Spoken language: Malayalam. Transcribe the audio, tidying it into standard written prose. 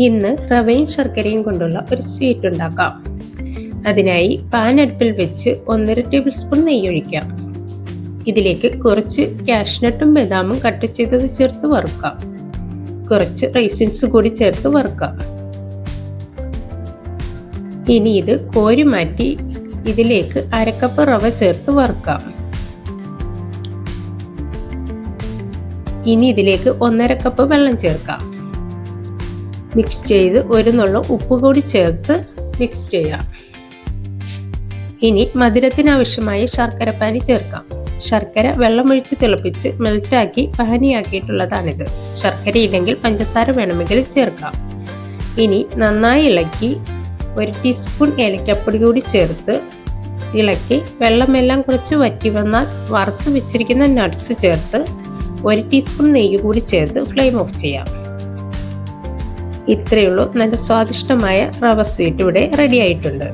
ഇന്ന് റവയും ശർക്കരയും കൊണ്ടുള്ള ഒരു സ്വീറ്റ് ഉണ്ടാക്കാം. അതിനായി പാൻ അടുപ്പിൽ വെച്ച് 1.5 ടേബിൾ സ്പൂൺ നെയ്യ് ഒഴിക്കാം. ഇതിലേക്ക് കുറച്ച് കാഷ്നട്ടും ബദാമും കട്ട് ചെയ്തത് ചേർത്ത് വറുക്കാം. കുറച്ച് റൈസിൻസ് കൂടി ചേർത്ത് വറുക്കാം. ഇനി ഇത് കോരി മാറ്റി ഇതിലേക്ക് 1/2 കപ്പ് റവ ചേർത്ത് വറുക്കാം. ഇനി ഇതിലേക്ക് 1.5 കപ്പ് വെള്ളം ചേർക്കാം. മിക്സ് ചെയ്ത് ഒരു നുള്ള ഉപ്പ് കൂടി ചേർത്ത് മിക്സ് ചെയ്യാം. ഇനി മധുരത്തിനാവശ്യമായ ശർക്കര പാനി ചേർക്കാം. ശർക്കര വെള്ളമൊഴിച്ച് തിളപ്പിച്ച് മെൽറ്റാക്കി പാനിയാക്കിയിട്ടുള്ളതാണിത്. ശർക്കര ഇല്ലെങ്കിൽ പഞ്ചസാര വേണമെങ്കിൽ ചേർക്കാം. ഇനി നന്നായി ഇളക്കി 1 ടീസ്പൂൺ ഏലക്കപ്പൊടി കൂടി ചേർത്ത് ഇളക്കി വെള്ളമെല്ലാം കുറച്ച് വറ്റി വന്നാൽ വറുത്ത് വെച്ചിരിക്കുന്ന നട്ട്സ് ചേർത്ത് 1 ടീസ്പൂൺ നെയ്യ് കൂടി ചേർത്ത് ഫ്ലെയിം ഓഫ് ചെയ്യാം. ഇത്രയുള്ളൂ, നല്ല സ്വാദിഷ്ടമായ റവ സ്വീറ്റ് ഇവിടെ റെഡി ആയിട്ടുണ്ട്.